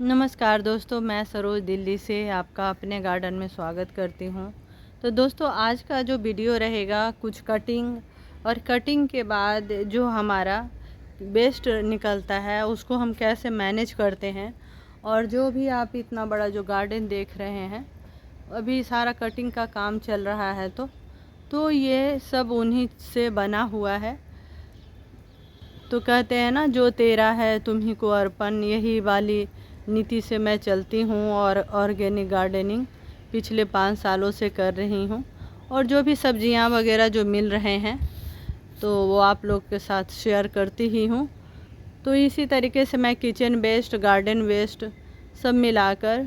नमस्कार दोस्तों, मैं सरोज दिल्ली से आपका अपने गार्डन में स्वागत करती हूँ। तो दोस्तों, आज का जो वीडियो रहेगा कुछ कटिंग और कटिंग के बाद जो हमारा वेस्ट निकलता है उसको हम कैसे मैनेज करते हैं। और जो भी आप इतना बड़ा जो गार्डन देख रहे हैं, अभी सारा कटिंग का काम चल रहा है, तो ये सब उन्हीं से बना हुआ है। तो कहते हैं ना, जो तेरा है तुम्ही को अर्पण, यही वाली नीति से मैं चलती हूँ और ऑर्गेनिक गार्डनिंग पिछले 5 सालों से कर रही हूँ। और जो भी सब्जियाँ वगैरह जो मिल रहे हैं तो वो आप लोग के साथ शेयर करती ही हूँ। तो इसी तरीके से मैं किचन वेस्ट, गार्डन वेस्ट सब मिलाकर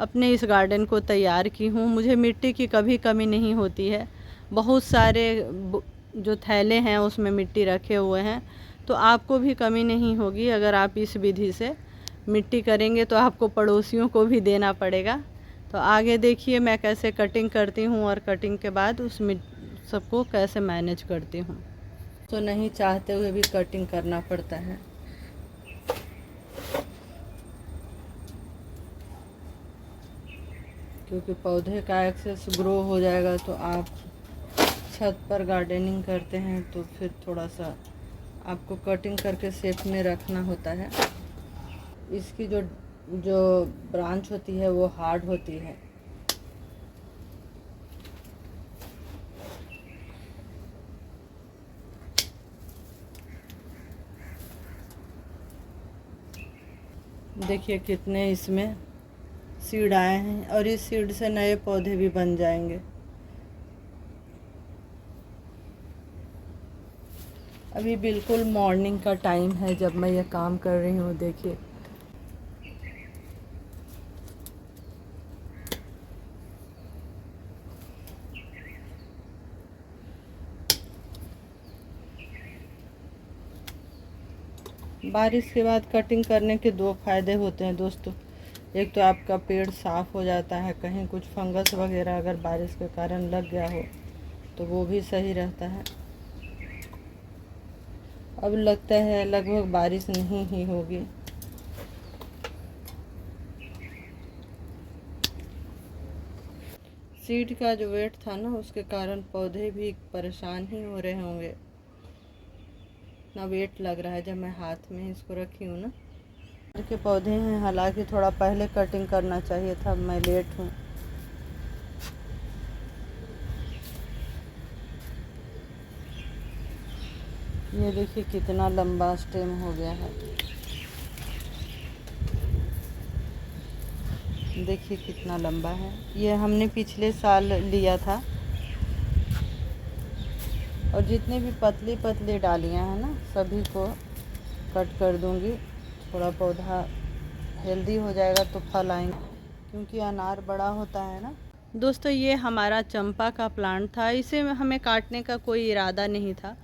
अपने इस गार्डन को तैयार की हूँ। मुझे मिट्टी की कभी कमी नहीं होती है। बहुत सारे जो थैले हैं उसमें मिट्टी रखे हुए हैं, तो आपको भी कमी नहीं होगी। अगर आप इस विधि से मिट्टी करेंगे तो आपको पड़ोसियों को भी देना पड़ेगा। तो आगे देखिए मैं कैसे कटिंग करती हूँ और कटिंग के बाद उस सबको कैसे मैनेज करती हूँ। तो नहीं चाहते हुए भी कटिंग करना पड़ता है। क्योंकि पौधे का एक्सेस ग्रो हो जाएगा, तो आप छत पर गार्डनिंग करते हैं तो फिर थोड़ा सा आपको कटिंग करके शेप में रखना होता है। इसकी जो ब्रांच होती है वो हार्ड होती है। देखिए कितने इसमें सीड आए हैं और इस सीड से नए पौधे भी बन जाएंगे। अभी बिल्कुल मॉर्निंग का टाइम है जब मैं ये काम कर रही हूँ। देखिए बारिश के बाद कटिंग करने के 2 फायदे होते हैं दोस्तों। एक तो आपका पेड़ साफ़ हो जाता है, कहीं कुछ फंगस वगैरह अगर बारिश के कारण लग गया हो तो वो भी सही रहता है। अब लगता है लगभग बारिश नहीं ही होगी। सीड का जो वेट था ना, उसके कारण पौधे भी परेशान ही हो रहे होंगे। इतना वेट लग रहा है जब मैं हाथ में इसको रखी हूँ ना। के पौधे हैं, हालांकि थोड़ा पहले कटिंग करना चाहिए था, मैं लेट हूँ। ये देखिए कितना लंबा स्टेम हो गया है। देखिए कितना लंबा है। ये हमने पिछले साल लिया था। और जितने भी पतली पतली डालियाँ हैं ना, सभी को कट कर दूंगी। थोड़ा पौधा हेल्दी हो जाएगा तो फल आएंगे, क्योंकि अनार बड़ा होता है ना। दोस्तों, ये हमारा चंपा का प्लांट था। इसे हमें काटने का कोई इरादा नहीं था,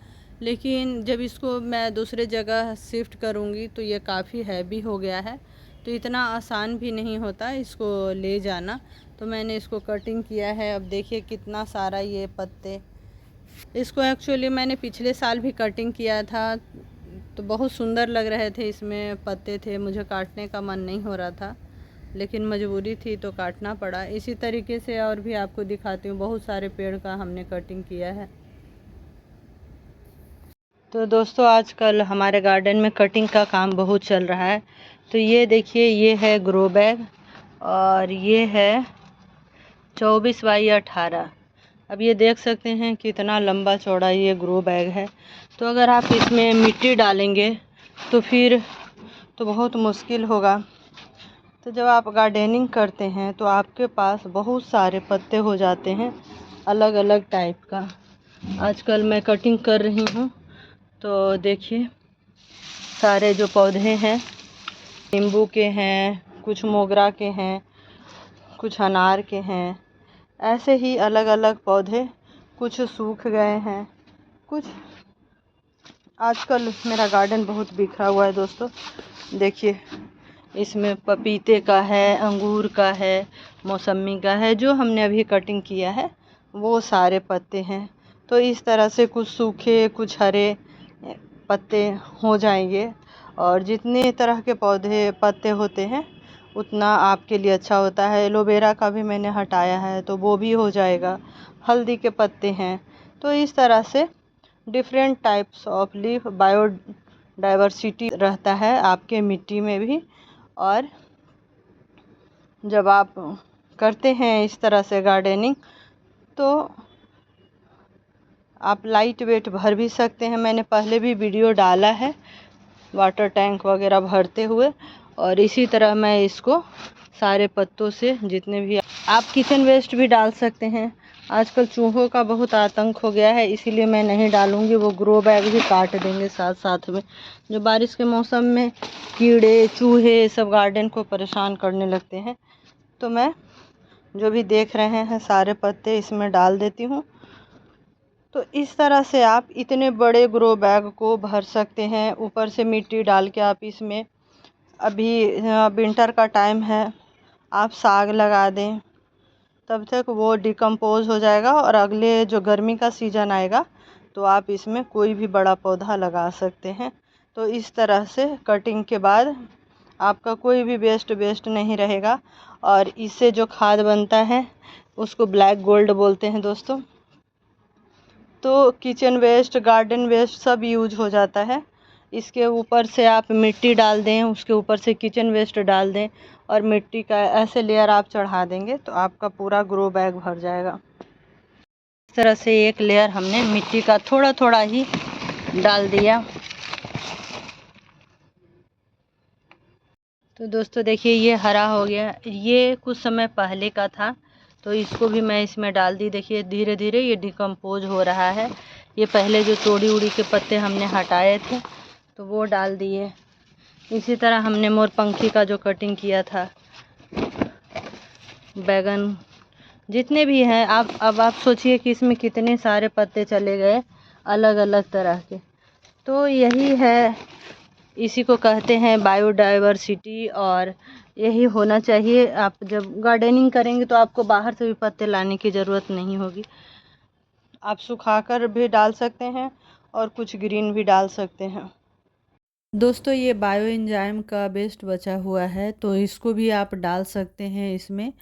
लेकिन जब इसको मैं दूसरे जगह शिफ्ट करूँगी तो ये काफ़ी हैवी हो गया है, तो इतना आसान भी नहीं होता इसको ले जाना। तो मैंने इसको कटिंग किया है। अब देखिए कितना सारा ये पत्ते। इसको एक्चुअली मैंने पिछले साल भी कटिंग किया था, तो बहुत सुंदर लग रहे थे, इसमें पत्ते थे। मुझे काटने का मन नहीं हो रहा था, लेकिन मजबूरी थी तो काटना पड़ा। इसी तरीके से और भी आपको दिखाती हूँ, बहुत सारे पेड़ का हमने कटिंग किया है। तो दोस्तों, आजकल हमारे गार्डन में कटिंग का काम बहुत चल रहा है। तो ये देखिए, ये है ग्रो बैग और ये है 24x18। अब ये देख सकते हैं कितना लंबा चौड़ा ये ग्रो बैग है। तो अगर आप इसमें मिट्टी डालेंगे तो फिर तो बहुत मुश्किल होगा। तो जब आप गार्डनिंग करते हैं तो आपके पास बहुत सारे पत्ते हो जाते हैं अलग अलग टाइप का। आजकल मैं कटिंग कर रही हूँ, तो देखिए सारे जो पौधे हैं, नींबू के हैं, कुछ मोगरा के हैं, कुछ अनार के हैं, ऐसे ही अलग अलग पौधे। कुछ सूख गए हैं, कुछ। आजकल मेरा गार्डन बहुत बिखरा हुआ है दोस्तों। देखिए इसमें पपीते का है, अंगूर का है, मौसमी का है। जो हमने अभी कटिंग किया है वो सारे पत्ते हैं। तो इस तरह से कुछ सूखे कुछ हरे पत्ते हो जाएंगे। और जितने तरह के पौधे पत्ते होते हैं उतना आपके लिए अच्छा होता है। एलोवेरा का भी मैंने हटाया है तो वो भी हो जाएगा। हल्दी के पत्ते हैं। तो इस तरह से different types of leaf biodiversity रहता है आपके मिट्टी में भी। और जब आप करते हैं इस तरह से गार्डनिंग तो आप लाइट वेट भर भी सकते हैं। मैंने पहले भी वीडियो डाला है वाटर टैंक वगैरह भरते हुए। और इसी तरह मैं इसको सारे पत्तों से जितने भी आप किचन वेस्ट भी डाल सकते हैं। आजकल चूहों का बहुत आतंक हो गया है, इसीलिए मैं नहीं डालूंगी, वो ग्रो बैग भी काट देंगे साथ साथ में। जो बारिश के मौसम में कीड़े चूहे सब गार्डन को परेशान करने लगते हैं। तो मैं जो भी देख रहे हैं सारे पत्ते इसमें डाल देती हूँ। तो इस तरह से आप इतने बड़े ग्रो बैग को भर सकते हैं। ऊपर से मिट्टी डाल के आप इसमें, अभी विंटर का टाइम है, आप साग लगा दें, तब तक वो डिकम्पोज हो जाएगा। और अगले जो गर्मी का सीज़न आएगा तो आप इसमें कोई भी बड़ा पौधा लगा सकते हैं। तो इस तरह से कटिंग के बाद आपका कोई भी वेस्ट नहीं रहेगा। और इससे जो खाद बनता है उसको ब्लैक गोल्ड बोलते हैं दोस्तों। तो किचन वेस्ट गार्डन वेस्ट सब यूज हो जाता है। इसके ऊपर से आप मिट्टी डाल दें, उसके ऊपर से किचन वेस्ट डाल दें और मिट्टी का ऐसे लेयर आप चढ़ा देंगे तो आपका पूरा ग्रो बैग भर जाएगा। इस तरह से एक लेयर हमने मिट्टी का थोड़ा थोड़ा ही डाल दिया। तो दोस्तों देखिए ये हरा हो गया। ये कुछ समय पहले का था तो इसको भी मैं इसमें डाल दी। देखिए धीरे धीरे ये डिकम्पोज हो रहा है। ये पहले जो तोड़ी उड़ी के पत्ते हमने हटाए थे तो वो डाल दिए। इसी तरह हमने मोरपंखी का जो कटिंग किया था, बैगन जितने भी हैं, अब आप सोचिए कि इसमें कितने सारे पत्ते चले गए अलग अलग तरह के। तो यही है, इसी को कहते हैं बायोडाइवर्सिटी। और यही होना चाहिए। आप जब गार्डनिंग करेंगे तो आपको बाहर से भी पत्ते लाने की ज़रूरत नहीं होगी। आप सुखाकर भी डाल सकते हैं और कुछ ग्रीन भी डाल सकते हैं। दोस्तों ये बायो एंजाइम का वेस्ट बचा हुआ है तो इसको भी आप डाल सकते हैं। इसमें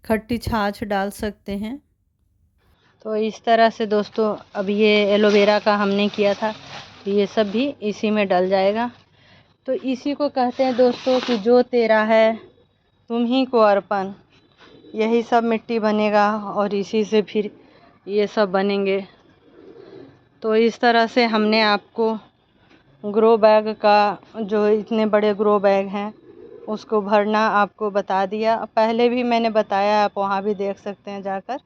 खट्टी छाछ डाल सकते हैं। तो इस तरह से दोस्तों अब ये एलोवेरा का हमने किया था तो ये सब भी इसी में डल जाएगा। तो इसी को कहते हैं दोस्तों कि जो तेरा है तुम ही को अर्पण। यही सब मिट्टी बनेगा और इसी से फिर ये सब बनेंगे। तो इस तरह से हमने आपको ग्रो बैग का, जो इतने बड़े ग्रो बैग हैं उसको भरना आपको बता दिया। पहले भी मैंने बताया, आप वहाँ भी देख सकते हैं जाकर।